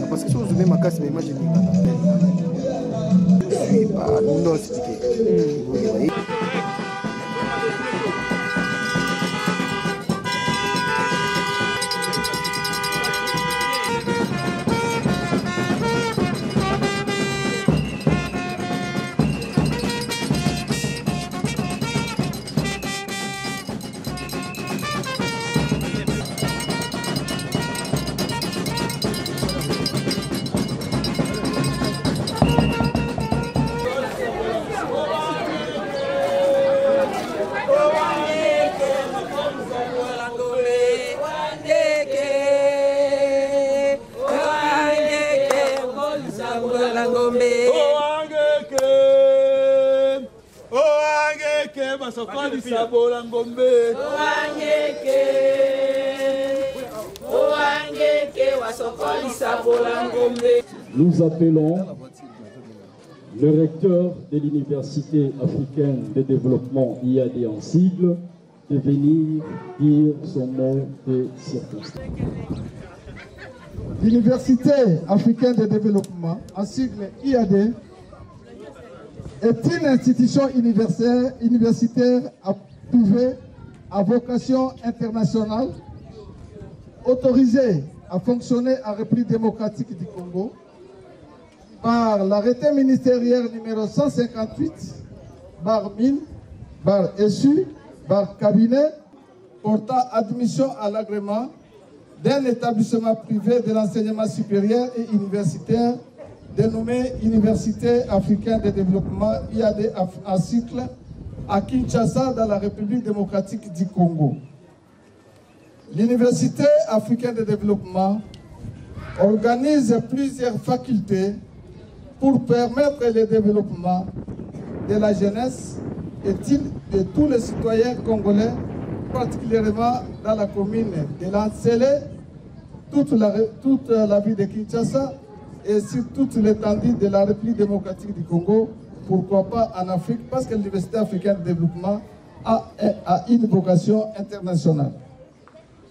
parce que si vous zoomez ma casse, mais moi j'ai mis je suis pas non expliqué. Nous appelons le recteur de l'Université africaine de développement IAD en sigle de venir dire son mot de circonstance. L'Université africaine de développement en sigle IAD est une institution universitaire privée à vocation internationale, autorisée à fonctionner en République démocratique du Congo par l'arrêté ministériel numéro 158 /1000 /SU cabinet portant admission à l'agrément d'un établissement privé de l'enseignement supérieur et universitaire dénommé Université africaine de développement IAD en cycle à Kinshasa dans la République démocratique du Congo. L'Université africaine de développement organise plusieurs facultés pour permettre le développement de la jeunesse et de tous les citoyens congolais, particulièrement dans la commune de Lansele, toute la ville de Kinshasa et sur toute l'étendue de la République démocratique du Congo, pourquoi pas en Afrique, parce que l'Université africaine de développement a une vocation internationale.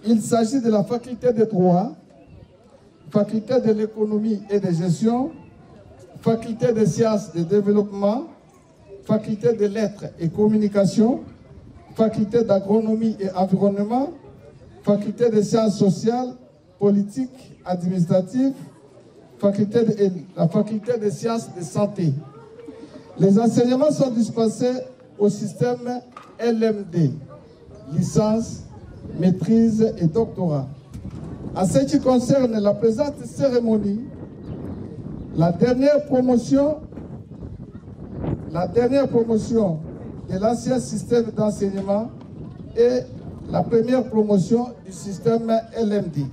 Il s'agit de la faculté de droit, faculté de l'économie et de gestion, faculté de sciences de développement, faculté de lettres et communication, faculté d'agronomie et environnement, faculté de sciences sociales, politiques, administratives, la faculté de sciences de santé. Les enseignements sont dispensés au système LMD, licence, maîtrise et doctorat. En ce qui concerne la présente cérémonie, la dernière promotion de l'ancien système d'enseignement et la première promotion du système LMD.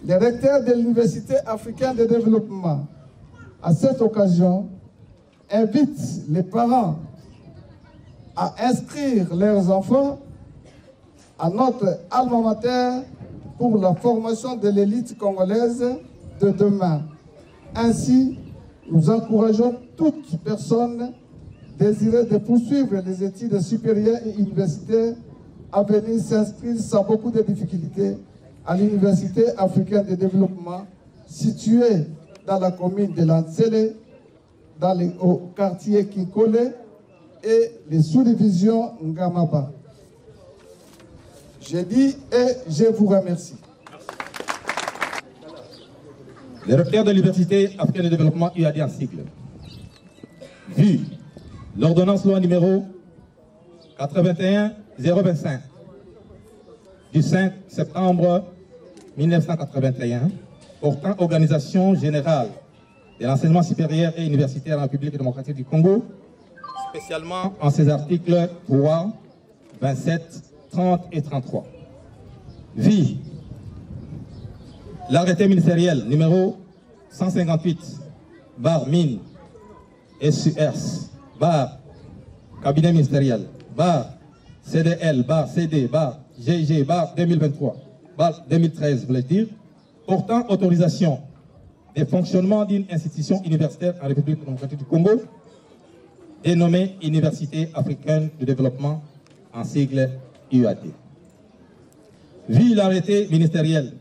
Le recteur de l'Université africaine de développement, à cette occasion, invite les parents à inscrire leurs enfants à notre alma mater pour la formation de l'élite congolaise de demain. Ainsi, nous encourageons toute personne désireux de poursuivre les études supérieures et universitaires à venir s'inscrire sans beaucoup de difficultés à l'Université africaine de développement située dans la commune de Lansele, au quartier Kinkole et les sous-divisions Ngamaba. Je dis et je vous remercie. Le recteur de l'Université africaine de développement UAD en sigle. Vu l'ordonnance loi numéro 81-025 du 5 septembre 1981 portant organisation générale de l'enseignement supérieur et universitaire en République démocratique du Congo, spécialement en ses articles 3, 27, 30 et 33. Vie. L'arrêté ministériel numéro 158/MIN SUS cabinet ministériel CDL CD GG 2023 2013 voulais dire portant autorisation des fonctionnements d'une institution universitaire en République démocratique du Congo dénommée Université africaine de développement en sigle UAD. Vu l'arrêté ministériel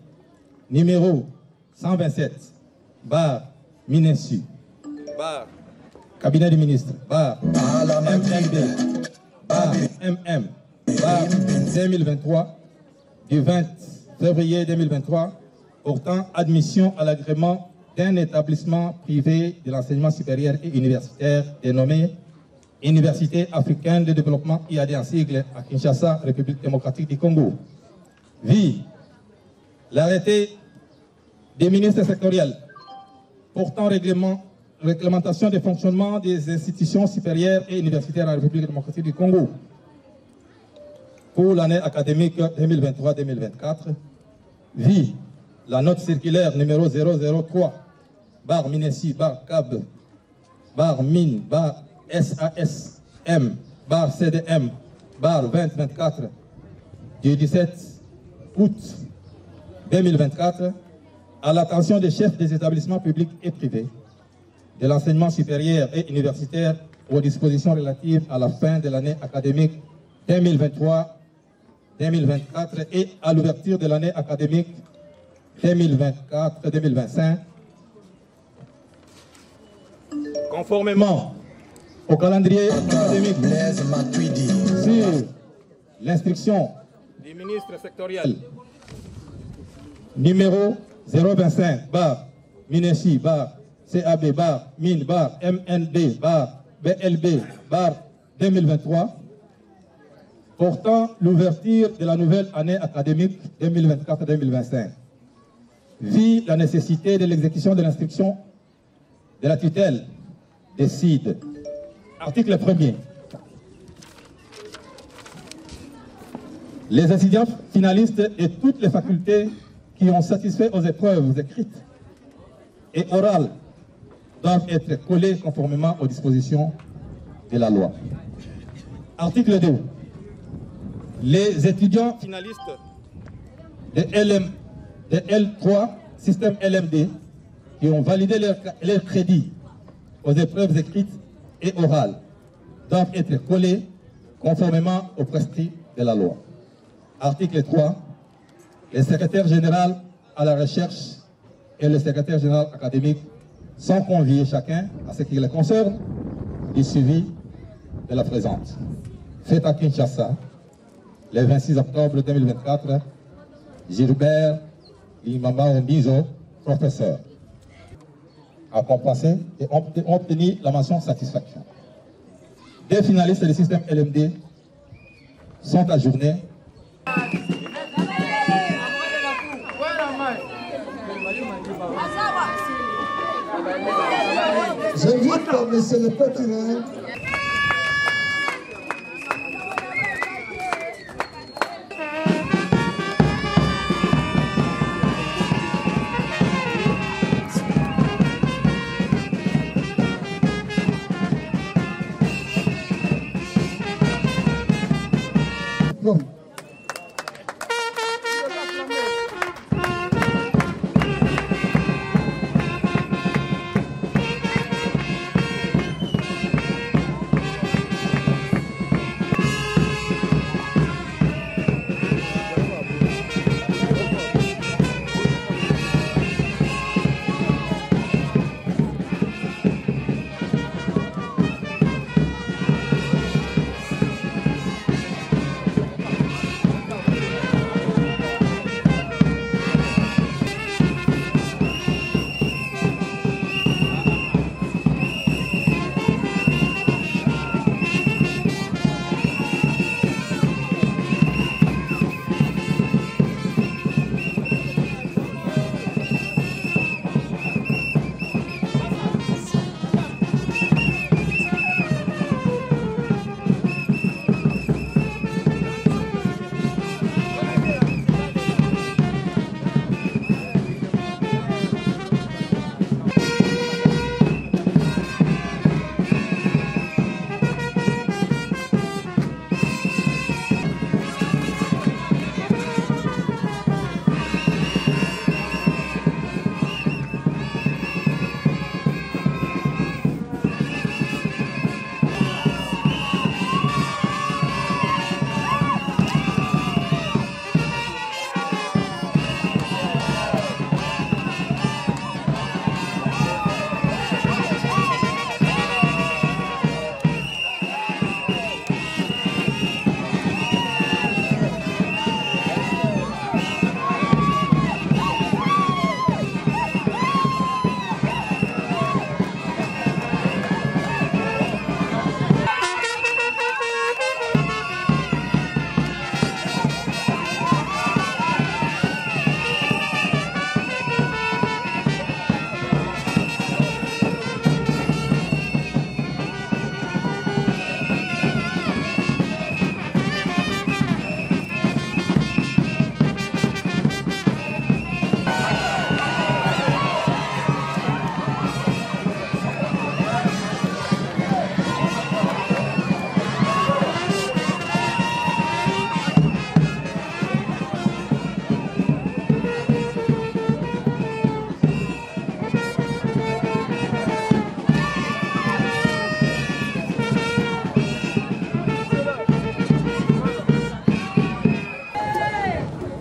numéro 127/MINESU cabinet du ministre MMB 2023 du 20 février 2023 portant admission à l'agrément d'un établissement privé de l'enseignement supérieur et universitaire dénommé Université africaine de développement IAD en sigle à Kinshasa, République démocratique du Congo. Vie. L'arrêté des ministres sectoriels portant réglementation des fonctionnements des institutions supérieures et universitaires en République démocratique du Congo pour l'année académique 2023-2024. Vie. La note circulaire numéro 003/MINESI CAB MIN SASM CDM 2024 du 17 août 2024 à l'attention des chefs des établissements publics et privés de l'enseignement supérieur et universitaire aux dispositions relatives à la fin de l'année académique 2023-2024 et à l'ouverture de l'année académique 2024-2025, conformément au calendrier académique sur l'instruction du ministre sectoriel numéro 025/MINESI CAB MIN MND BLB 2023 portant l'ouverture de la nouvelle année académique 2024-2025. Vit la nécessité de l'exécution de l'instruction de la tutelle décide. Article 1er. Les étudiants finalistes et toutes les facultés qui ont satisfait aux épreuves écrites et orales doivent être collés conformément aux dispositions de la loi. Article 2. Les étudiants finalistes de L3, système LMD, qui ont validé leur crédit aux épreuves écrites et orales doivent être collés conformément aux prescrits de la loi. Article 3. Le secrétaire général à la recherche et le secrétaire général académique sont conviés chacun à ce qui les concerne du suivi de la présente. Fait à Kinshasa, le 26 octobre 2024, Gilbert Imamba Ombizo, professeur, a compensé et obtenu la mention satisfaction. Des finalistes du système LMD sont ajournés. J'invite M. le procureur. Non.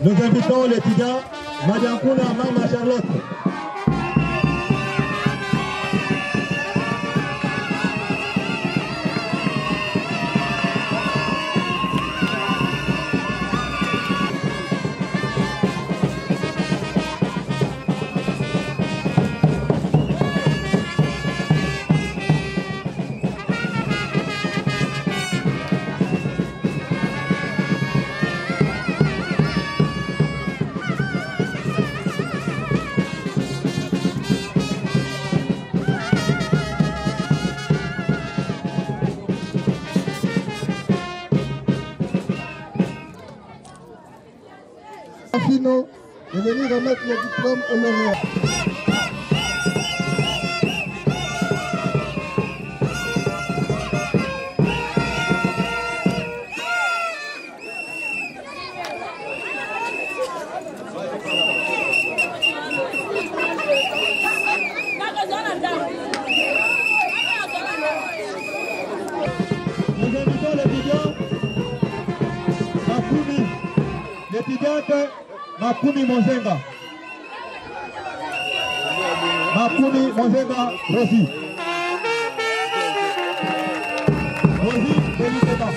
Nous invitons l'étudiant Madiankouna Mama Charlotte. Fino de venir remettre le diplôme au lauréat. étudiante Makumi Mozenga. Makumi Mozenga, Rosie. Rosie Benitema.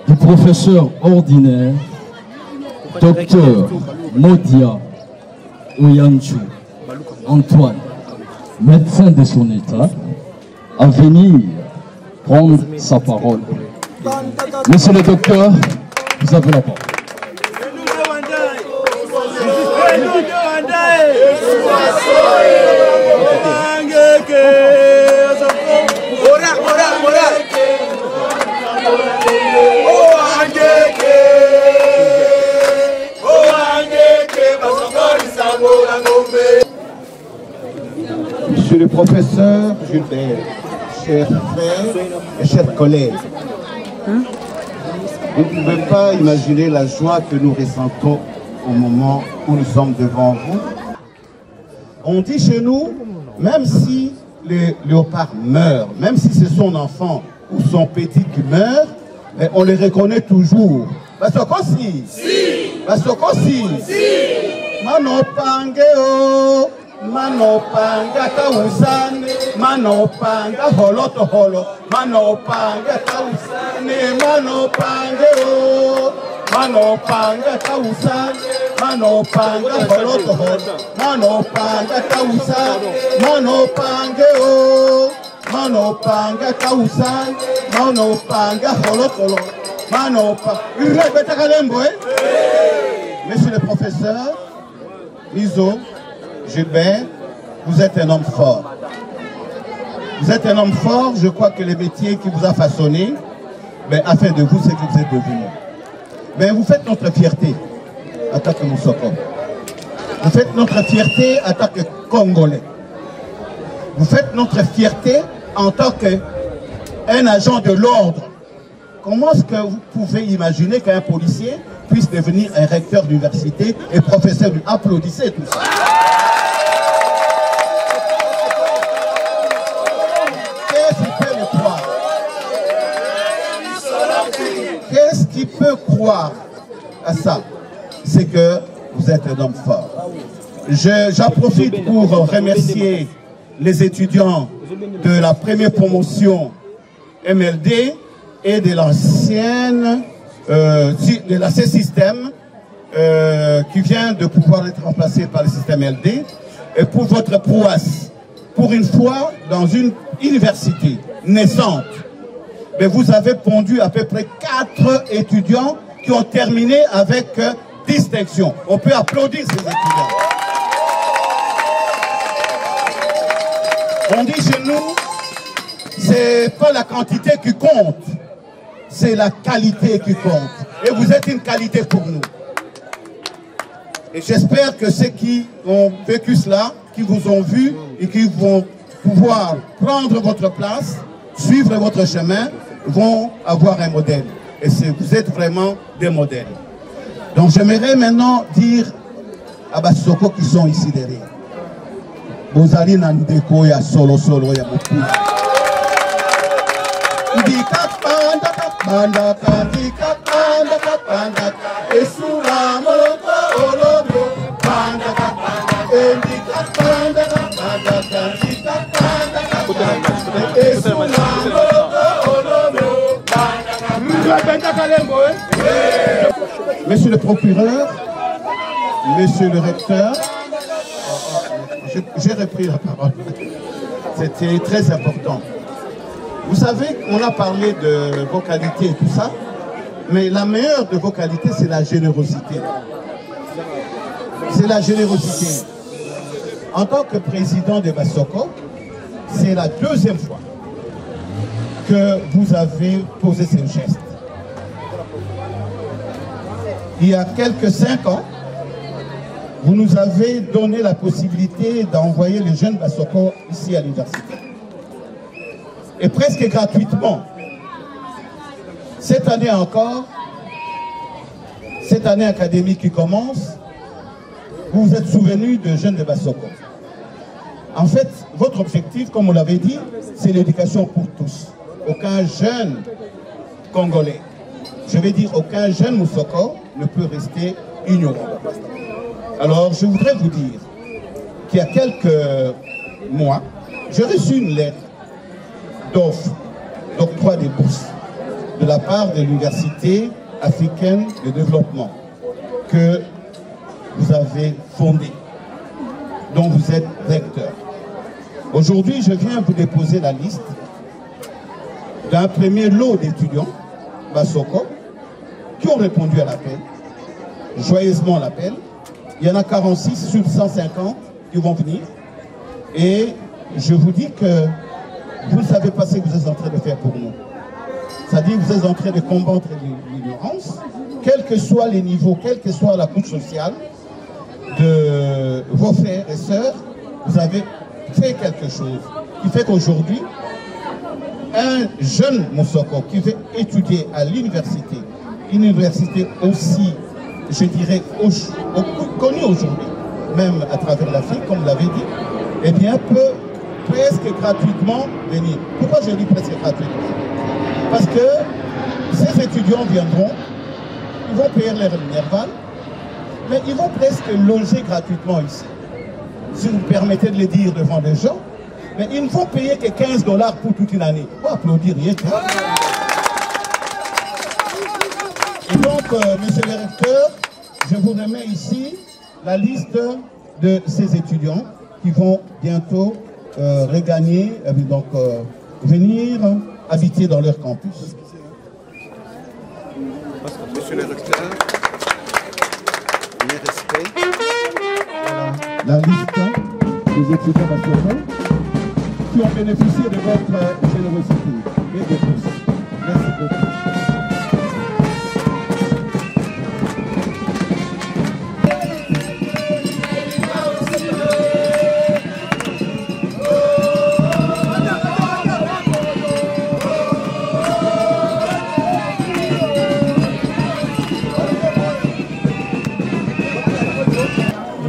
Du professeur ordinaire, Docteur Modia Oyanchu Antoine, médecin de son état, à venir prendre sa parole. Monsieur le docteur, vous avez la parole. Monsieur le professeur Gilbert, chers frères et chers collègues, vous ne pouvez pas imaginer la joie que nous ressentons au moment où nous sommes devant vous. On dit chez nous, même si le léopard meurt, même si c'est son enfant ou son petit qui meurt, mais on les reconnaît toujours. Basokosi, Basokosi, Manopangeo, Manopanga Tausane, Manopanga Holoto Holo, Manopanga Tausane, Manopangeo, Manopanga Tausane, Manopanga Holoto Holo, Manopanga Tausane, Manopangeo, Manopanga Tausane, Manopanga Holoto Holo, Manopanga. Monsieur le professeur Mizo Gilbert, vous êtes un homme fort. Vous êtes un homme fort, je crois que le métier qui vous a façonné a fait de vous ce que vous êtes devenu. Vous faites notre fierté en tant que Moussoko. Vous faites notre fierté en tant que Congolais. Vous faites notre fierté en tant qu'un agent de l'ordre. Comment est-ce que vous pouvez imaginer qu'un policier puisse devenir un recteur d'université et professeur du... Applaudissez tout ça. Qu'est-ce qui peut croire à ça? C'est que vous êtes un homme fort. J'en profite pour remercier les étudiants de la première promotion MLD et de l'ancienne, de la C-Système qui vient de pouvoir être remplacé par le système LD, et pour votre prouesse. Pour une fois, dans une université naissante, mais vous avez pondu à peu près 4 étudiants qui ont terminé avec distinction. On peut applaudir ces étudiants. On dit chez nous, c'est pas la quantité qui compte, c'est la qualité qui compte. Et vous êtes une qualité pour nous. Et j'espère que ceux qui ont vécu cela, qui vous ont vu et qui vont pouvoir prendre votre place, suivre votre chemin, vont avoir un modèle. Et vous êtes vraiment des modèles. Donc j'aimerais maintenant dire à Bassoko qui sont ici derrière. Vous allez dans le déco, il y a solo, il y a beaucoup. Monsieur le procureur, monsieur le recteur, j'ai repris la parole. C'était très important. Vous savez, on a parlé de vos qualités et tout ça, mais la meilleure de vos qualités, c'est la générosité. C'est la générosité. En tant que président de Bassoko, c'est la deuxième fois que vous avez posé ce geste. Il y a quelques 5 ans, vous nous avez donné la possibilité d'envoyer les jeunes Bassoko ici à l'université. Et presque gratuitement. Cette année encore, cette année académique qui commence, vous vous êtes souvenu de jeunes de Bassoko. En fait, votre objectif, comme on l'avait dit, c'est l'éducation pour tous. Aucun jeune Congolais, je vais dire aucun jeune Moussoko ne peut rester ignorant. Alors, je voudrais vous dire qu'il y a quelques mois, j'ai reçu une lettre d'offre, d'octroi des bourses, de la part de l'Université africaine de développement que vous avez fondée, dont vous êtes recteur. Aujourd'hui, je viens vous déposer la liste d'un premier lot d'étudiants, Bassoko, qui ont répondu à l'appel, joyeusement à l'appel. Il y en a 46 sur 150 qui vont venir. Et je vous dis que vous ne savez pas ce que vous êtes en train de faire pour nous. C'est-à-dire que vous êtes en train de combattre l'ignorance, quels que soient les niveaux, quelle que soit la couche sociale de vos frères et sœurs, vous avez fait quelque chose qui fait qu'aujourd'hui, un jeune Moussoko qui veut étudier à l'université, une université aussi, je dirais, connue aujourd'hui, même à travers l'Afrique, comme vous l'avez dit, eh bien, peut presque gratuitement venir. Pourquoi je dis presque gratuitement? Parce que ces étudiants viendront, ils vont payer leur Minerval, mais ils vont presque loger gratuitement ici. Si vous me permettez de le dire devant les gens, mais ils ne vont payer que 15 $ pour toute une année. On va applaudir, rien que. Et donc, monsieur le recteur, je vous remets ici la liste de ces étudiants qui vont bientôt regagner, venir habiter dans leur campus. Monsieur le recteur, mes respects. Voilà la liste des étudiants nationaux qui ont bénéficié de votre générosité et de tous. Merci beaucoup.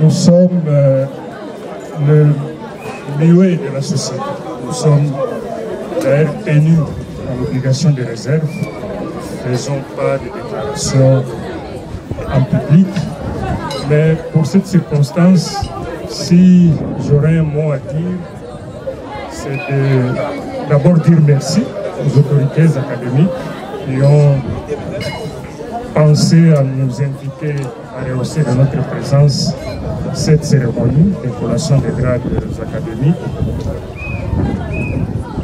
Nous sommes le milieu de la société. Nous sommes d'ailleurs tenus à l'obligation de réserve. Nous ne faisons pas de déclarations en public. Mais pour cette circonstance, si j'aurais un mot à dire, c'est d'abord dire merci aux autorités académiques qui ont pensé à nous inviter à rehausser de notre présence cette cérémonie de collation des grades académiques.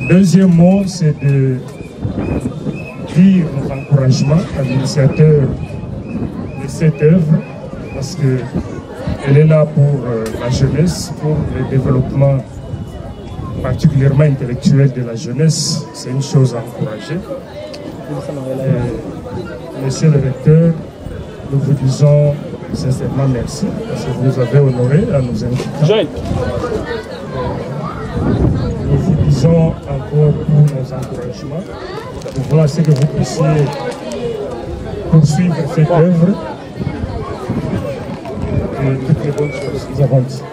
Deuxième mot, c'est de dire notre encouragement à l'initiateur de cette œuvre, parce qu'elle est là pour la jeunesse, pour le développement particulièrement intellectuel de la jeunesse. C'est une chose à encourager. Monsieur le recteur, nous vous disons sincèrement merci parce que vous nous avez honorés à nous inviter. Nous vous disons encore pour nos encouragements. Nous voulons que vous puissiez poursuivre cette œuvre et toutes les bonnes choses que nous avons dit.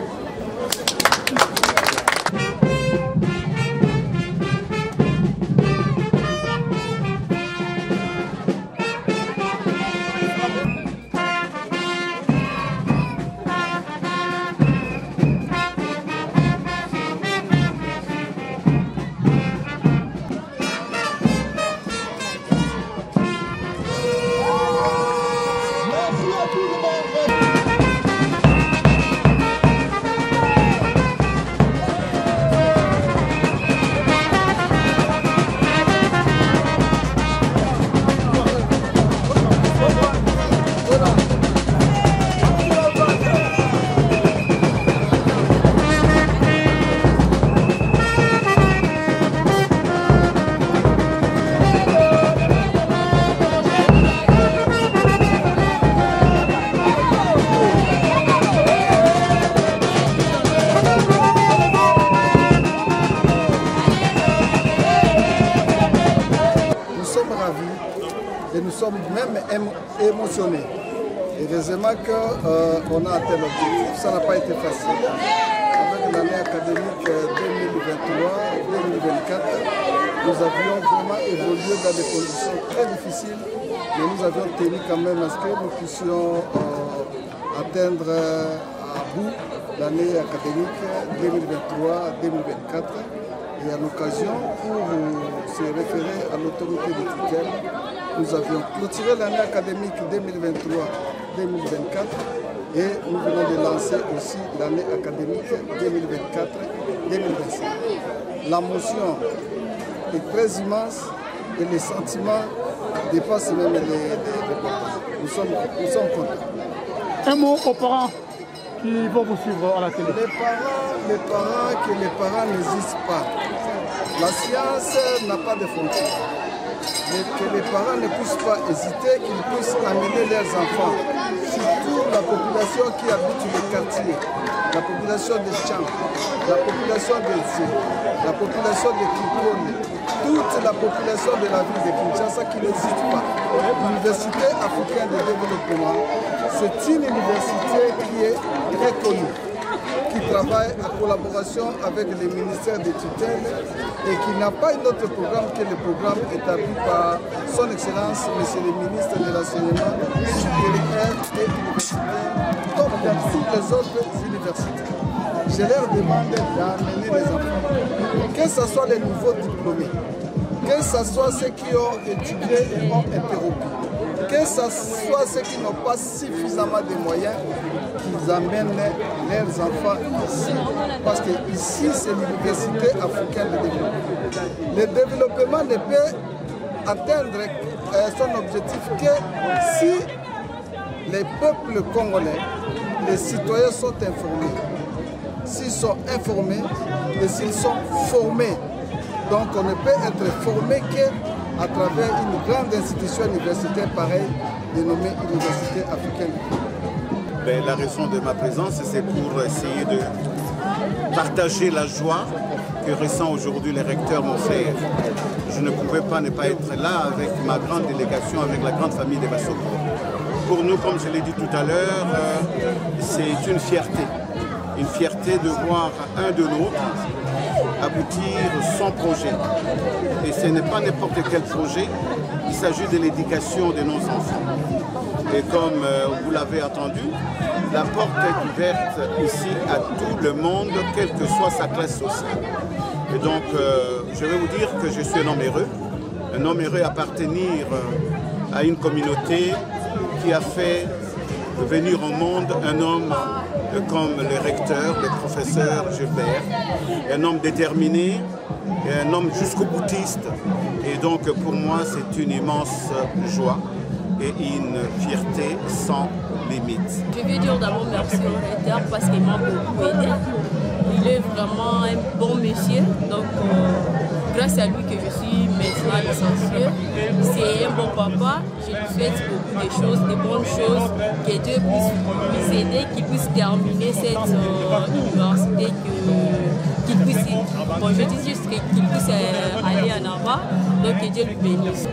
Et nous sommes même émotionnés. Et heureusement qu'on a atteint l'objectif. Ça n'a pas été facile. Avec l'année académique 2023-2024, nous avions vraiment évolué dans des conditions très difficiles, mais nous avions tenu quand même à ce que nous puissions atteindre à bout l'année académique 2023-2024. Et à l'occasion, pour se référer à l'autorité de tutelle, nous avions clôturé l'année académique 2023-2024 et nous venons de lancer aussi l'année académique 2024-2025. La motion est très immense et les sentiments dépassent même les portails. Nous sommes contents. Un mot aux parents qui vont vous suivre à la télé. Les parents n'hésitent pas. La science n'a pas de frontières. Mais que les parents ne puissent pas hésiter, qu'ils puissent amener leurs enfants, surtout la population qui habite les quartiers, la population de Tchang, la population de Zé, la population de Kikone, toute la population de la ville de Kinshasa qui n'hésite pas. L'Université africaine de développement, c'est une université qui est reconnue, qui travaille en collaboration avec les ministères des tutelles et qui n'a pas un autre programme que le programme établi par son Excellence, Monsieur le ministre de l'Enseignement supérieur et universitaire, comme dans toutes les autres universités. Je leur demande d'amener les enfants, que ce soit les nouveaux diplômés, que ce soit ceux qui ont étudié et ont interrompu, que ce soit ceux qui n'ont pas suffisamment de moyens, qu'ils amènent leurs enfants ici. Parce que ici, c'est l'Université africaine de développement. Le développement ne peut atteindre son objectif que si les peuples congolais, les citoyens sont informés. S'ils sont informés et s'ils sont formés. Donc on ne peut être formé qu'à travers une grande institution universitaire pareille, dénommée Université africaine. La raison de ma présence, c'est pour essayer de partager la joie que ressent aujourd'hui les recteurs m'ont fait. Je ne pouvais pas ne pas être là avec ma grande délégation, avec la grande famille des Bassoko. Pour nous, comme je l'ai dit tout à l'heure, c'est une fierté de voir un de l'autre aboutir son projet. Et ce n'est pas n'importe quel projet, il s'agit de l'éducation de nos enfants. Et comme vous l'avez entendu, la porte est ouverte ici à tout le monde, quelle que soit sa classe sociale. Et donc, je vais vous dire que je suis un homme heureux à appartenir à une communauté qui a fait venir au monde un homme comme le recteur, le professeur Gilbert, un homme déterminé, un homme jusqu'au boutiste. Et donc, pour moi, c'est une immense joie et une fierté sans limite. Je veux dire d'abord merci au recteur parce qu'il m'a beaucoup aidé. Il est vraiment un bon monsieur, donc grâce à lui que je suis maintenant licenciée. C'est un bon papa, je lui souhaite beaucoup de choses, de bonnes choses, que Dieu puisse nous aider, qu'il puisse terminer cette université, qu'il puisse, bon, je dis juste qu'il puisse aller en avant, donc que Dieu lui bénisse.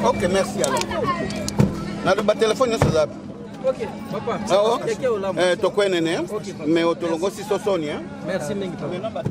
Ok, merci alors. Na ba téléphone ça zap. Ok, papa. Ah, to kwenene. Mais otolongo si sosoni hein. Merci mingi papa.